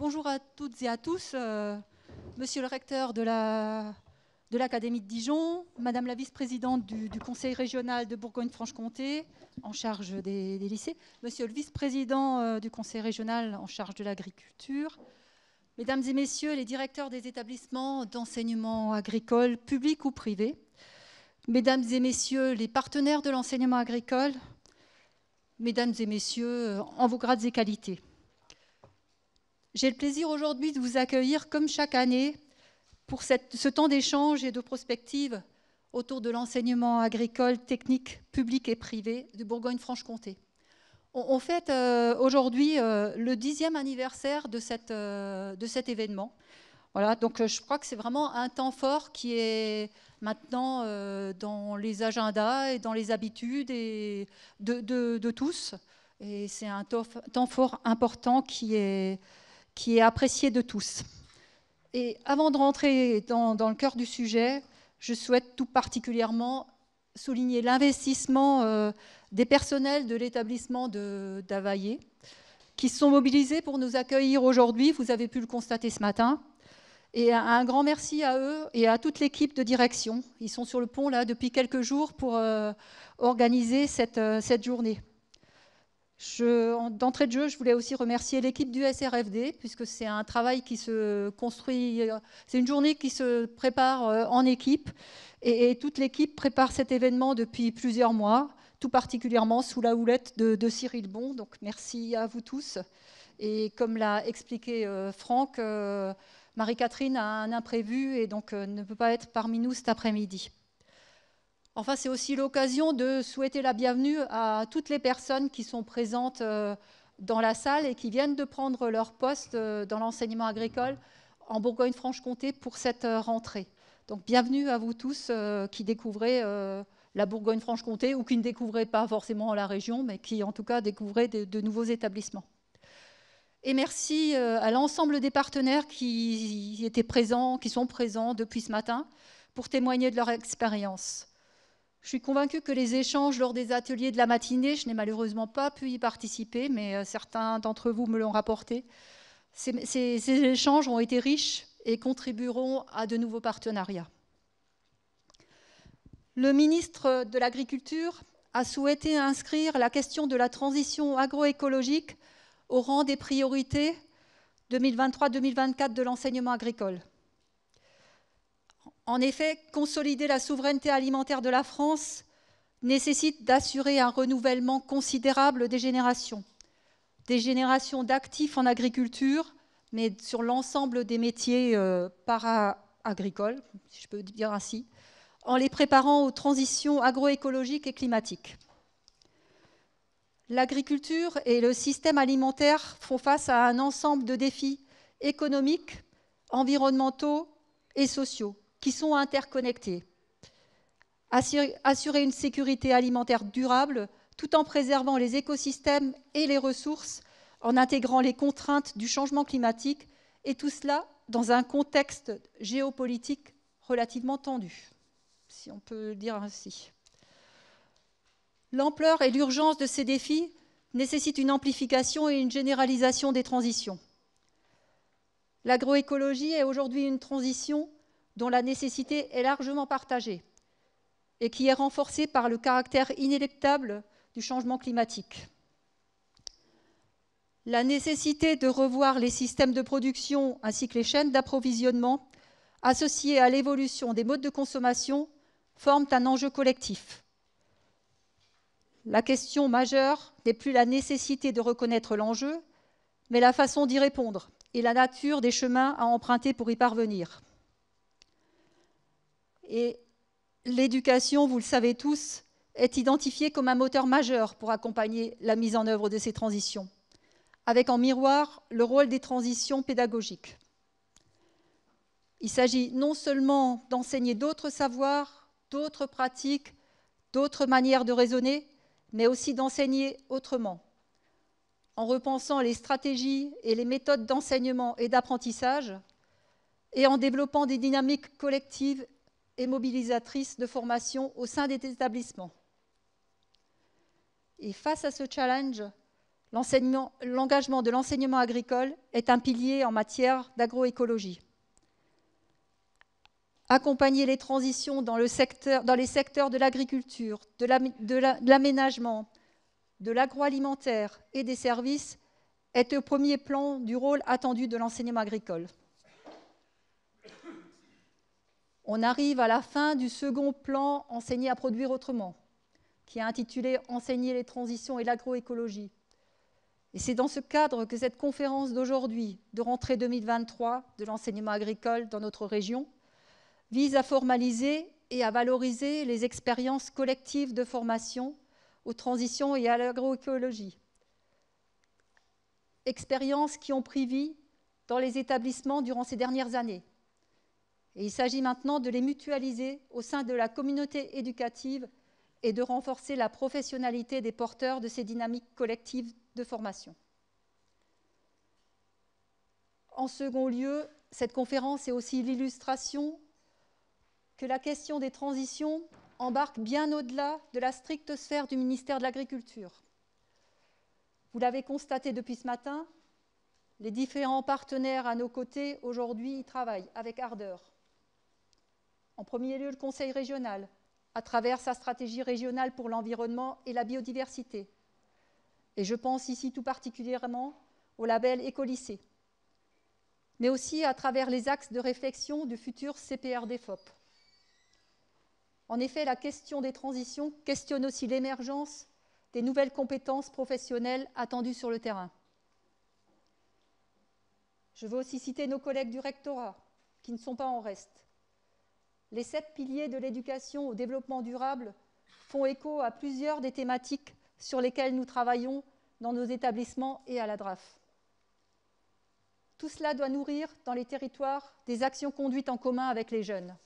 Bonjour à toutes et à tous, monsieur le recteur de l'Académie de Dijon, madame la vice-présidente du conseil régional de Bourgogne-Franche-Comté en charge des lycées, monsieur le vice-président du conseil régional en charge de l'agriculture, mesdames et messieurs les directeurs des établissements d'enseignement agricole publics ou privés, mesdames et messieurs les partenaires de l'enseignement agricole, mesdames et messieurs en vos grades et qualités. J'ai le plaisir aujourd'hui de vous accueillir comme chaque année pour ce temps d'échange et de prospective autour de l'enseignement agricole, technique, public et privé de Bourgogne-Franche-Comté. On fête aujourd'hui le 10e anniversaire de cet événement. Voilà, donc je crois que c'est vraiment un temps fort qui est maintenant dans les agendas et dans les habitudes de tous. Et c'est un temps fort important qui est apprécié de tous. Et avant de rentrer dans le cœur du sujet, je souhaite tout particulièrement souligner l'investissement des personnels de l'établissement d'Availlé qui se sont mobilisés pour nous accueillir aujourd'hui. Vous avez pu le constater ce matin. Et un grand merci à eux et à toute l'équipe de direction. Ils sont sur le pont là depuis quelques jours pour organiser cette journée. D'entrée de jeu, je voulais aussi remercier l'équipe du SRFD, puisque c'est un travail qui se construit, c'est une journée qui se prépare en équipe, et toute l'équipe prépare cet événement depuis plusieurs mois, tout particulièrement sous la houlette de Cyril Bon, donc merci à vous tous. Et comme l'a expliqué Franck, Marie-Catherine a un imprévu et donc ne peut pas être parmi nous cet après-midi. Enfin, c'est aussi l'occasion de souhaiter la bienvenue à toutes les personnes qui sont présentes dans la salle et qui viennent de prendre leur poste dans l'enseignement agricole en Bourgogne-Franche-Comté pour cette rentrée. Donc, bienvenue à vous tous qui découvrez la Bourgogne-Franche-Comté ou qui ne découvrez pas forcément la région, mais qui, en tout cas, découvrez de nouveaux établissements. Et merci à l'ensemble des partenaires qui étaient présents, qui sont présents depuis ce matin pour témoigner de leur expérience. Je suis convaincue que les échanges lors des ateliers de la matinée, je n'ai malheureusement pas pu y participer, mais certains d'entre vous me l'ont rapporté. Ces échanges ont été riches et contribueront à de nouveaux partenariats. Le ministre de l'Agriculture a souhaité inscrire la question de la transition agroécologique au rang des priorités 2023-2024 de l'enseignement agricole. En effet, consolider la souveraineté alimentaire de la France nécessite d'assurer un renouvellement considérable des générations d'actifs en agriculture, mais sur l'ensemble des métiers para-agricoles, si je peux dire ainsi, en les préparant aux transitions agroécologiques et climatiques. L'agriculture et le système alimentaire font face à un ensemble de défis économiques, environnementaux et sociaux qui sont interconnectés. Assurer une sécurité alimentaire durable tout en préservant les écosystèmes et les ressources, en intégrant les contraintes du changement climatique, et tout cela dans un contexte géopolitique relativement tendu, si on peut le dire ainsi. L'ampleur et l'urgence de ces défis nécessitent une amplification et une généralisation des transitions. L'agroécologie est aujourd'hui une transition dont la nécessité est largement partagée et qui est renforcée par le caractère inéluctable du changement climatique. La nécessité de revoir les systèmes de production ainsi que les chaînes d'approvisionnement associées à l'évolution des modes de consommation forment un enjeu collectif. La question majeure n'est plus la nécessité de reconnaître l'enjeu, mais la façon d'y répondre et la nature des chemins à emprunter pour y parvenir. Et l'éducation, vous le savez tous, est identifiée comme un moteur majeur pour accompagner la mise en œuvre de ces transitions, avec en miroir le rôle des transitions pédagogiques. Il s'agit non seulement d'enseigner d'autres savoirs, d'autres pratiques, d'autres manières de raisonner, mais aussi d'enseigner autrement, en repensant les stratégies et les méthodes d'enseignement et d'apprentissage, et en développant des dynamiques collectives et mobilisatrices de formation au sein des établissements. Et face à ce challenge, l'engagement de l'enseignement agricole est un pilier en matière d'agroécologie. Accompagner les transitions dans les secteurs de l'agriculture, de l'aménagement, de l'agroalimentaire et des services est au premier plan du rôle attendu de l'enseignement agricole. On arrive à la fin du second plan « Enseigner à produire autrement », qui est intitulé « Enseigner les transitions et l'agroécologie ». Et c'est dans ce cadre que cette conférence d'aujourd'hui, de rentrée 2023 de l'enseignement agricole dans notre région, vise à formaliser et à valoriser les expériences collectives de formation aux transitions et à l'agroécologie. Expériences qui ont pris vie dans les établissements durant ces dernières années. Et il s'agit maintenant de les mutualiser au sein de la communauté éducative et de renforcer la professionnalité des porteurs de ces dynamiques collectives de formation. En second lieu, cette conférence est aussi l'illustration que la question des transitions embarque bien au-delà de la stricte sphère du ministère de l'Agriculture. Vous l'avez constaté depuis ce matin, les différents partenaires à nos côtés aujourd'hui y travaillent avec ardeur. En premier lieu, le Conseil régional, à travers sa stratégie régionale pour l'environnement et la biodiversité. Et je pense ici tout particulièrement au label Écolycée, mais aussi à travers les axes de réflexion du futur CPRDFOP. En effet, la question des transitions questionne aussi l'émergence des nouvelles compétences professionnelles attendues sur le terrain. Je veux aussi citer nos collègues du rectorat, qui ne sont pas en reste. Les 7 piliers de l'éducation au développement durable font écho à plusieurs des thématiques sur lesquelles nous travaillons dans nos établissements et à la DRAF. Tout cela doit nourrir dans les territoires des actions conduites en commun avec les jeunes.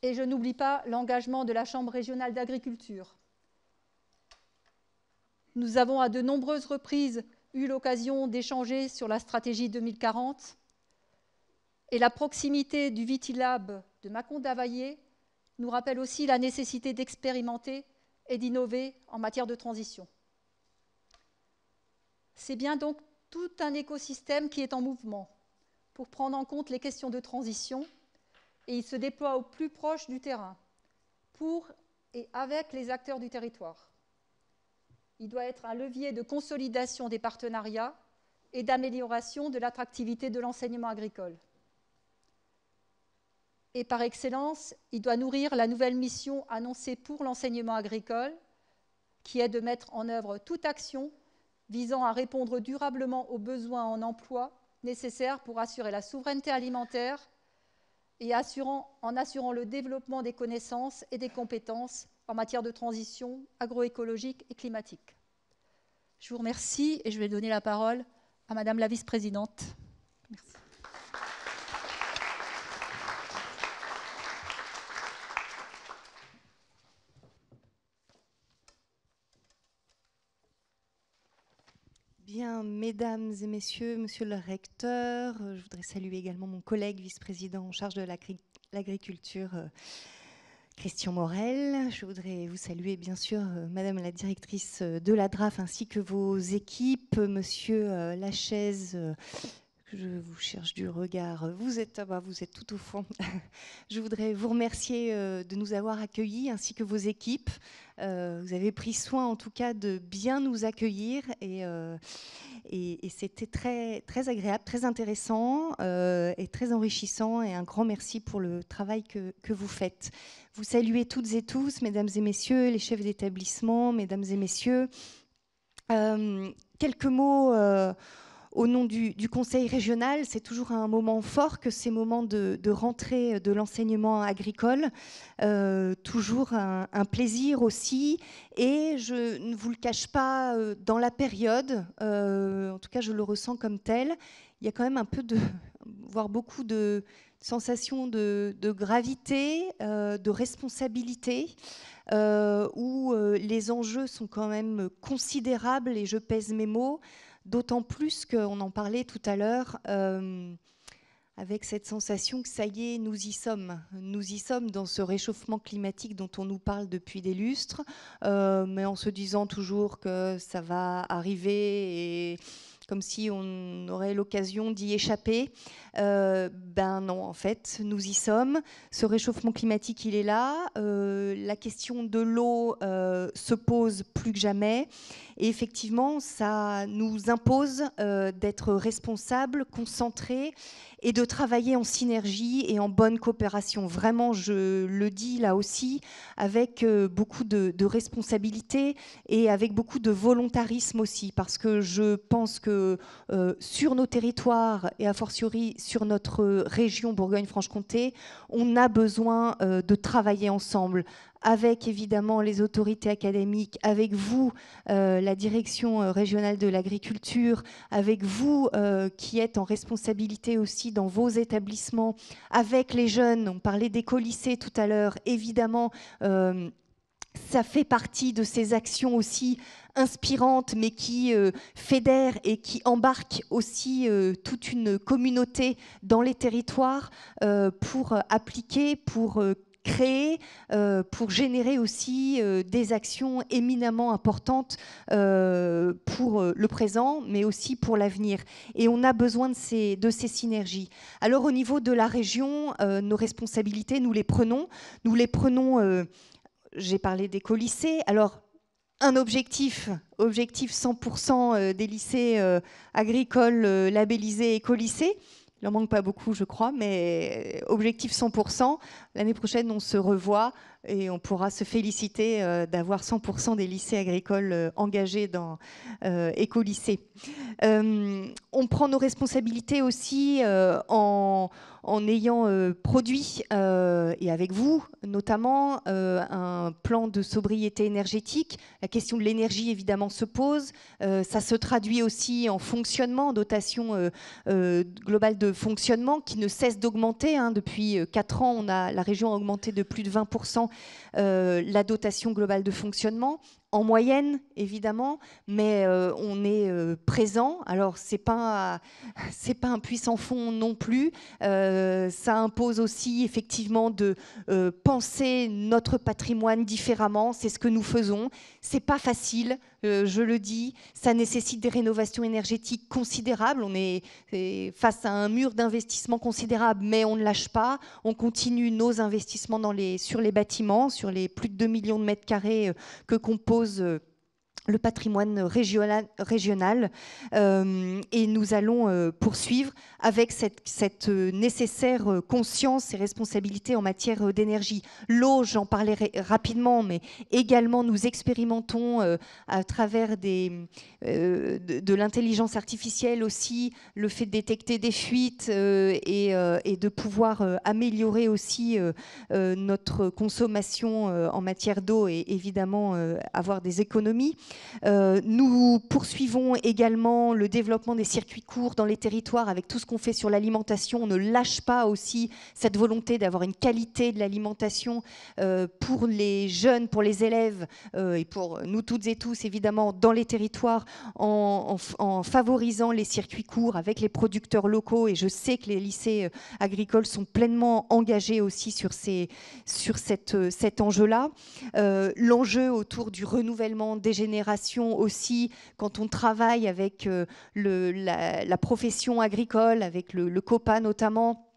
Et je n'oublie pas l'engagement de la Chambre régionale d'agriculture. Nous avons à de nombreuses reprises eu l'occasion d'échanger sur la stratégie 2040 et la proximité du Vitilab de Mâcon-d'Availlé nous rappelle aussi la nécessité d'expérimenter et d'innover en matière de transition. C'est bien donc tout un écosystème qui est en mouvement pour prendre en compte les questions de transition et il se déploie au plus proche du terrain, pour et avec les acteurs du territoire. Il doit être un levier de consolidation des partenariats et d'amélioration de l'attractivité de l'enseignement agricole. Et par excellence, il doit nourrir la nouvelle mission annoncée pour l'enseignement agricole, qui est de mettre en œuvre toute action visant à répondre durablement aux besoins en emploi nécessaires pour assurer la souveraineté alimentaire et en assurant le développement des connaissances et des compétences en matière de transition agroécologique et climatique. Je vous remercie et je vais donner la parole à Madame la vice-présidente. Merci. Bien, mesdames et messieurs, monsieur le recteur, je voudrais saluer également mon collègue vice-président en charge de l'agriculture, Christian Morel. Je voudrais vous saluer, bien sûr, madame la directrice de la DRAF, ainsi que vos équipes, monsieur Lachaise. Je vous cherche du regard. Vous êtes tout au fond. Je voudrais vous remercier de nous avoir accueillis, ainsi que vos équipes. Vous avez pris soin, en tout cas, de bien nous accueillir et c'était très, très agréable, très intéressant et très enrichissant. Et un grand merci pour le travail que vous faites. Vous saluez toutes et tous, mesdames et messieurs, les chefs d'établissement, mesdames et messieurs. Quelques mots au nom du Conseil régional. C'est toujours un moment fort que ces moments de rentrée de l'enseignement agricole. Toujours un plaisir aussi. Et je ne vous le cache pas, dans la période, en tout cas je le ressens comme tel, il y a quand même un peu voire beaucoup de sensations de gravité, de responsabilité, où les enjeux sont quand même considérables, et je pèse mes mots. D'autant plus qu'on en parlait tout à l'heure, avec cette sensation que ça y est, nous y sommes. Nous y sommes dans ce réchauffement climatique dont on nous parle depuis des lustres, mais en se disant toujours que ça va arriver et comme si on aurait l'occasion d'y échapper. Ben non, en fait, nous y sommes. Ce réchauffement climatique, il est là. La question de l'eau se pose plus que jamais. Et effectivement, ça nous impose d'être responsables, concentrés et de travailler en synergie et en bonne coopération. Vraiment, je le dis là aussi, avec beaucoup de responsabilité et avec beaucoup de volontarisme aussi, parce que je pense que sur nos territoires et a fortiori sur notre région Bourgogne-Franche-Comté, on a besoin de travailler ensemble avec évidemment les autorités académiques, avec vous, la direction régionale de l'agriculture, avec vous qui êtes en responsabilité aussi dans vos établissements, avec les jeunes, on parlait d'écolycées tout à l'heure, évidemment, ça fait partie de ces actions aussi inspirantes, mais qui fédèrent et qui embarquent aussi toute une communauté dans les territoires pour appliquer, pour créer, pour générer aussi des actions éminemment importantes pour le présent, mais aussi pour l'avenir. Et on a besoin de ces synergies. Alors au niveau de la région, nos responsabilités, nous les prenons. J'ai parlé d'écolycées. Alors, un objectif 100% des lycées agricoles labellisés écolycées. Il n'en manque pas beaucoup, je crois, mais objectif 100%. L'année prochaine, on se revoit et on pourra se féliciter d'avoir 100% des lycées agricoles engagés dans écolycées. On prend nos responsabilités aussi en ayant produit, et avec vous notamment, un plan de sobriété énergétique. La question de l'énergie, évidemment, se pose. Ça se traduit aussi en fonctionnement, en dotation globale de fonctionnement, qui ne cesse d'augmenter. Depuis 4 ans, la région a augmenté de plus de 20% la dotation globale de fonctionnement. En moyenne, évidemment, mais on est présent. Alors, c'est pas un puissant fond non plus. Ça impose aussi, effectivement, de penser notre patrimoine différemment. C'est ce que nous faisons. C'est pas facile, je le dis. Ça nécessite des rénovations énergétiques considérables. On est face à un mur d'investissement considérable, mais on ne lâche pas. On continue nos investissements sur les bâtiments, sur les plus de 2 millions de mètres carrés que compose le patrimoine régional, et nous allons poursuivre avec cette nécessaire conscience et responsabilité en matière d'énergie. L'eau, j'en parlais rapidement, mais également nous expérimentons à travers de l'intelligence artificielle aussi le fait de détecter des fuites et de pouvoir améliorer aussi notre consommation en matière d'eau et évidemment avoir des économies. Nous poursuivons également le développement des circuits courts dans les territoires avec tout ce qu'on fait sur l'alimentation. On ne lâche pas aussi cette volonté d'avoir une qualité de l'alimentation pour les jeunes, pour les élèves et pour nous toutes et tous évidemment dans les territoires en favorisant les circuits courts avec les producteurs locaux. Et je sais que les lycées agricoles sont pleinement engagés aussi sur cet enjeu-là. L'enjeu autour du renouvellement des générations aussi, quand on travaille avec la profession agricole, avec le COPA notamment,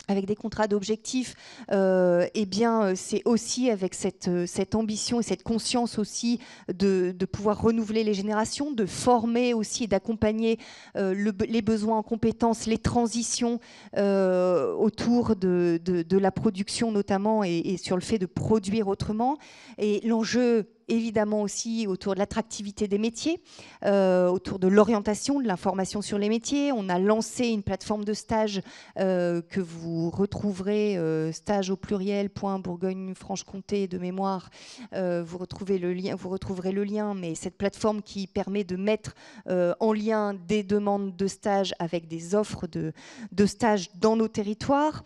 avec des contrats d'objectifs, eh bien, c'est aussi avec cette ambition et cette conscience aussi de pouvoir renouveler les générations, de former aussi et d'accompagner les besoins en compétences, les transitions autour de la production notamment et sur le fait de produire autrement. Et l'enjeu évidemment aussi autour de l'attractivité des métiers, autour de l'orientation, de l'information sur les métiers. On a lancé une plateforme de stage que vous retrouverez, stage au pluriel, .bourgogne-franche-comté de mémoire. Vous retrouverez le lien, mais cette plateforme qui permet de mettre en lien des demandes de stage avec des offres de stage dans nos territoires.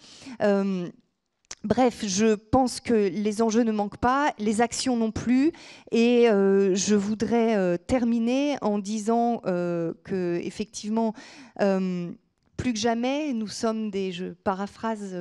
Bref, je pense que les enjeux ne manquent pas, les actions non plus, et je voudrais terminer en disant que effectivement, plus que jamais, nous sommes je paraphrase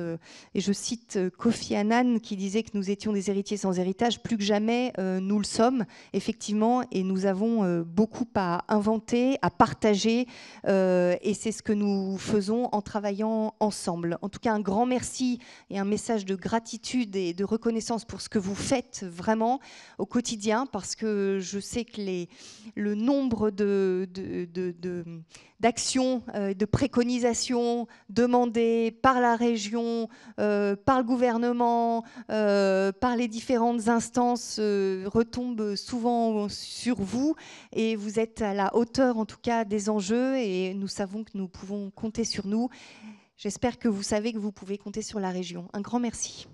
et je cite Kofi Annan qui disait que nous étions des héritiers sans héritage. Plus que jamais, nous le sommes, effectivement, et nous avons beaucoup à inventer, à partager, et c'est ce que nous faisons en travaillant ensemble. En tout cas, un grand merci et un message de gratitude et de reconnaissance pour ce que vous faites vraiment au quotidien, parce que je sais que le nombre d'actions, de préconisations demandées par la région, par le gouvernement, par les différentes instances retombe souvent sur vous, et vous êtes à la hauteur en tout cas des enjeux, et nous savons que nous pouvons compter sur nous. J'espère que vous savez que vous pouvez compter sur la région. Un grand merci.